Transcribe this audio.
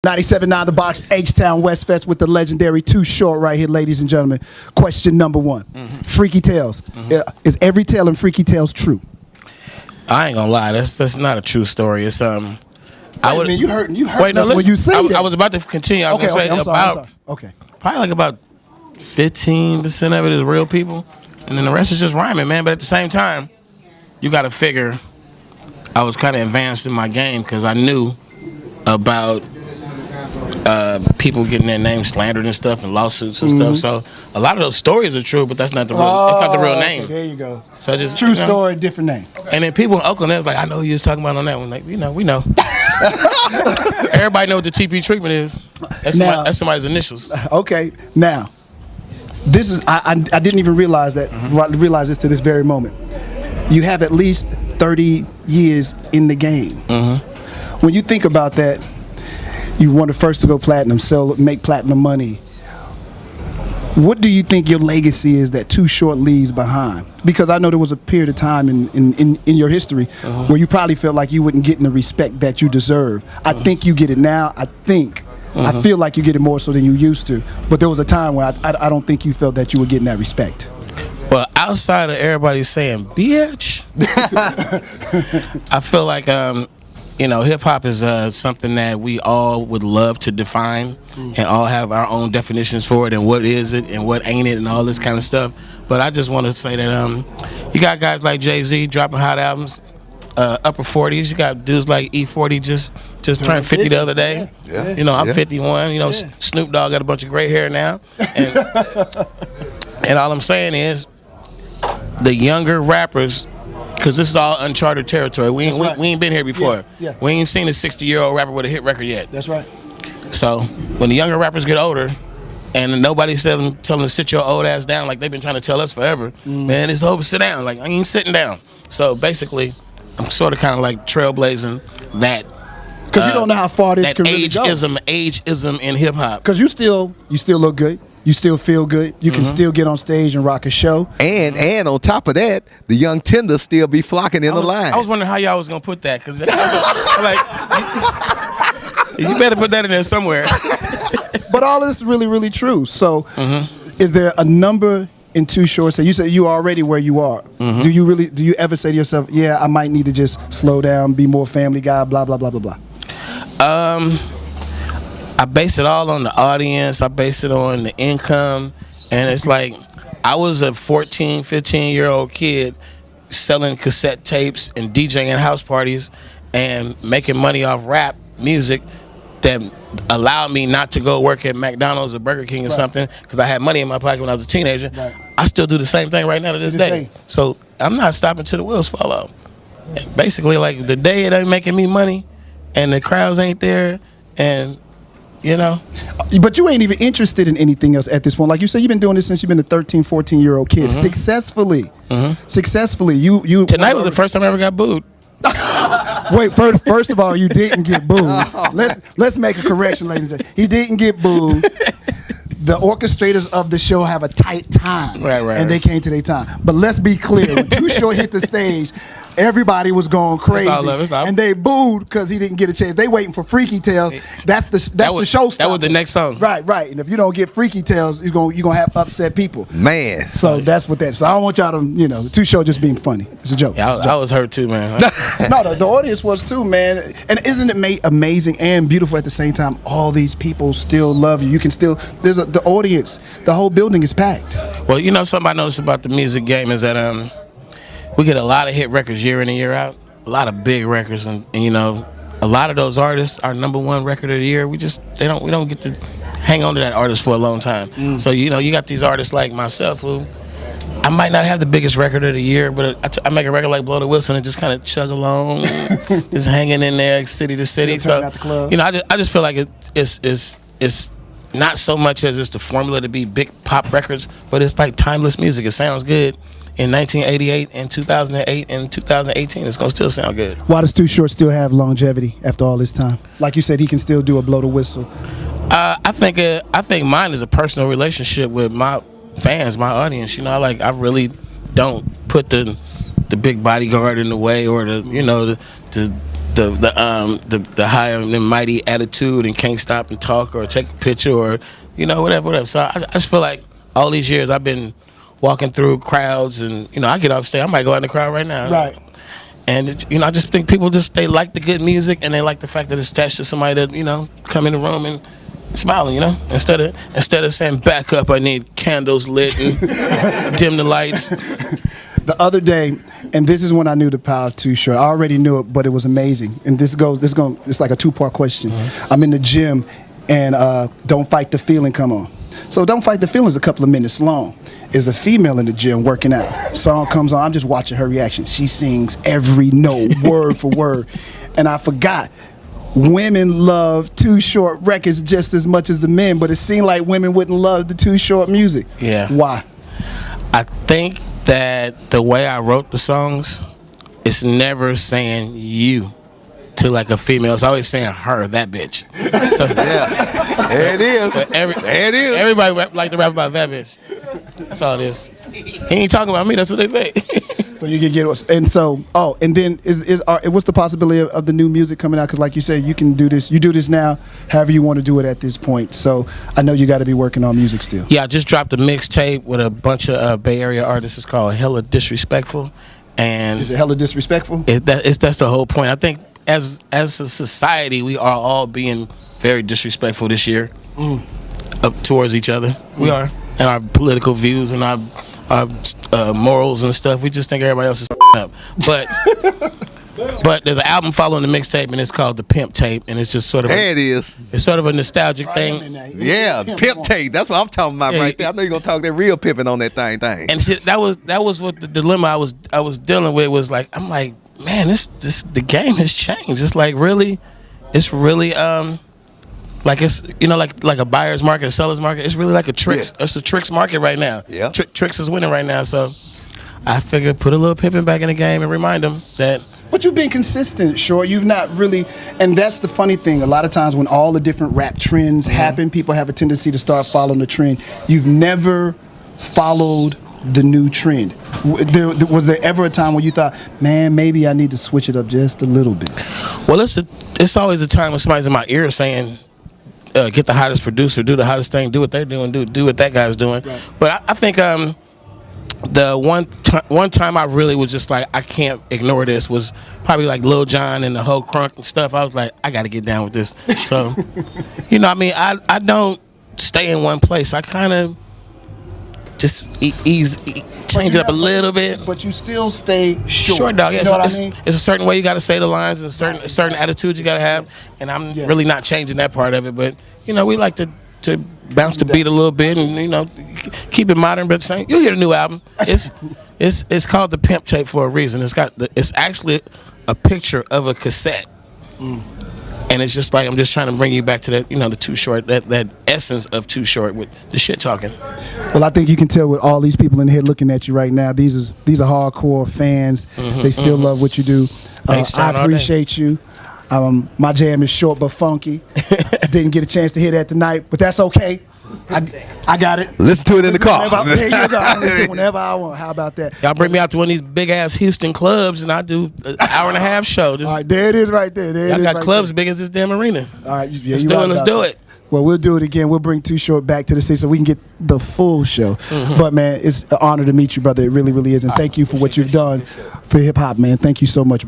97.9 The Box, H-Town West Fest with the legendary Too Short right here, ladies and gentlemen. Question number one. Freaky Tales. Is every tale in Freaky Tales true? I ain't gonna lie, that's not a true story. It's You heard wait, no, when you say that. I was about to continue. I was gonna say I'm sorry. probably like about 15% of it is real people, and then the rest is just rhyming, man. But at the same time, you got to figure I was kind of advanced in my game because I knew about people getting their names slandered and stuff, and lawsuits and stuff. So a lot of those stories are true, but that's not the real. That's not the real name. Okay, there you go. So just true story, different name. And then people in Oakland, they was like, I know who you was talking about on that one. Like, we know. Everybody know what the TP treatment is. That's somebody's initials. Okay, now this is I didn't even realize that. Realize this to this very moment. You have at least 30 years in the game. When you think about that, you were the first to go platinum, make platinum money. What do you think your legacy is that Too Short leaves behind? Because I know there was a period of time in your history where you probably felt like you wouldn't get the respect that you deserve. I think you get it now. I feel like you get it more so than you used to. But there was a time where I don't think you felt that you were getting that respect. Well, outside of everybody saying bitch, I feel like hip hop is something that we all would love to define and all have our own definitions for it and what is it and what ain't it and all this kind of stuff. But I just want to say that you got guys like Jay-Z dropping hot albums, upper 40s. You got dudes like E40 just turned 50 the other day. Yeah. I'm 51. Snoop Dogg got a bunch of gray hair now. And all I'm saying is the younger rappers, because this is all uncharted territory. We ain't been here before. Yeah. We ain't seen a 60-year-old rapper with a hit record yet. That's right. So when the younger rappers get older and nobody's telling them to sit your old ass down like they've been trying to tell us forever, man, it's over, sit down. Like, I ain't sitting down. So basically, I'm sort of kind of like trailblazing that. Because you don't know how far this can really go. Ageism in hip-hop. Because you still look good. You still feel good. You can still get on stage and rock a show. And on top of that, the young tenders still be flocking in the line. I was wondering how y'all was going to put that. Because you better put that in there somewhere. But all of this is really, really true. So is there a number in Too Short? So you said you are already where you are. Do you ever say to yourself, yeah, I might need to just slow down, be more family guy, blah, blah, blah, blah, blah? I base it all on the audience. I base it on the income. And it's like, I was a 14, 15-year-old kid selling cassette tapes and DJing house parties and making money off rap music that allowed me not to go work at McDonald's or Burger King or something because I had money in my pocket when I was a teenager. Right. I still do the same thing right now to this day. So I'm not stopping till the wheels fall off. Basically, like, the day it ain't making me money and the crowds ain't there and But you ain't even interested in anything else at this point. Like you said, you've been doing this since you've been a 13, 14-year-old kid. Successfully. Successfully. Tonight was the first time I ever got booed. Wait, first of all, you didn't get booed. Let's make a correction, ladies and gentlemen. He didn't get booed. The orchestrators of the show have a tight time. And they came to their time. But let's be clear. When Too Short hit the stage, everybody was going crazy. And they booed because he didn't get a chance. They waiting for Freaky Tales. That's the show stopper. That was the next song. Right. And if you don't get Freaky Tales, you're gonna have upset people. Man. So that's what that is. So I don't want y'all to, Too Short just being funny. It's a joke. Yeah, I was hurt too, man. No, the audience was too, man. And isn't it amazing and beautiful at the same time? All these people still love you. You can still, the audience, the whole building is packed. Well, something I noticed about the music game is that we get a lot of hit records year in and year out, a lot of big records, and a lot of those artists, our #1 record of the year, we don't get to hang on to that artist for a long time. So you got these artists like myself who I might not have the biggest record of the year, but I make a record like Blow the Whistle and just kind of chug along, just hanging in there city to city. So out the club. I just feel like it's not so much as it's the formula to be big pop records, but it's like timeless music. It sounds good in 1988 and 2008 and 2018. It's gonna still sound good. Why does Too Short still have longevity after all this time? Like you said, he can still do a Blow the Whistle. I think mine is a personal relationship with my fans, my audience. I really don't put the big bodyguard in the way or the the high and mighty attitude and can't stop and talk or take a picture or whatever. So I just feel like all these years I've been walking through crowds and I get off stage, I might go out in the crowd right now. Right. And I just think people they like the good music and they like the fact that it's attached to somebody that come in the room and smiling, instead of saying back up, I need candles lit and dim the lights. The other day, and this is when I knew the power of Too Short. I already knew it, but it was amazing. And it's like a two-part question. Mm-hmm. I'm in the gym, and Don't Fight the Feeling come on. So Don't Fight the Feeling is a couple of minutes long. There's a female in the gym working out. Song comes on, I'm just watching her reaction. She sings every note, word for word. And I forgot, women love Too Short records just as much as the men, but it seemed like women wouldn't love the Too Short music. Yeah. Why? I think that the way I wrote the songs, it's never saying you to like a female. It's always saying her, that bitch. So, yeah, there it is. There it is. Everybody like to rap about that bitch. That's all it is. He ain't talking about me. That's what they say. So you can get, and so, and then what's the possibility of the new music coming out? Because like you said, you can do this. You do this now, however you want to do it at this point. So I know you got to be working on music still. Yeah, I just dropped a mixtape with a bunch of Bay Area artists. It's called Hella Disrespectful. And is it Hella Disrespectful? That's the whole point. I think as a society, we are all being very disrespectful this year up towards each other. We are, and our political views and our morals and stuff. We just think everybody else is up. But there's an album following the mixtape, and it's called The Pimp Tape, and it's just sort of it's sort of a nostalgic thing. Yeah, Pimp Tape. That's what I'm talking about right there. I know you're gonna talk that real pimping on that thing. And see, that was what the dilemma I was dealing with was like. I'm like, man, the game has changed. It's really like it's like a buyer's market, a seller's market. It's really like a tricks. Yeah. It's a tricks market right now. Yeah, tricks is winning right now. So I figured put a little pimping back in the game and remind them that. But you've been consistent, Short. You've not really, and that's the funny thing. A lot of times when all the different rap trends happen, people have a tendency to start following the trend. You've never followed the new trend. Was there ever a time when you thought, man, maybe I need to switch it up just a little bit? Well, it's always a time when somebody's in my ear saying, get the hottest producer, do the hottest thing, do what they're doing, do what that guy's doing. Right. But I think the one time I really was just like, I can't ignore this was probably like Lil Jon and the whole crunk and stuff. I was like, I got to get down with this. So, I don't stay in one place. I kind of just change it up a little bit. But you still stay short. Short, dog. Yeah, you know what I mean? It's a certain way you got to say the lines, and a certain attitude you got to have. Yes. And I'm really not changing that part of it. But we like to bounce the beat a little bit, and keep it modern. But saying you'll hear the new album. It's called The Pimp Tape for a reason. It's actually a picture of a cassette. And it's just like I'm just trying to bring you back to that, the Too Short, that essence of Too Short with the shit talking. Well, I think you can tell with all these people in here looking at you right now. These are hardcore fans. They still love what you do. I appreciate you. My jam is short but funky. Didn't get a chance to hear that tonight, but that's okay. I got it. Listen to it in the car. There you go. I listen to it whenever I want. How about that? Y'all bring me out to one of these big ass Houston clubs, and I do an hour and a half show. All right, there it is, right there. Y'all got clubs big as this damn arena. All right, let's do it. Well, we'll do it again. We'll bring Too Short back to the city so we can get the full show. But man, it's an honor to meet you, brother. It really, really is, and thank you for what you've done for hip hop, man. Thank you so much.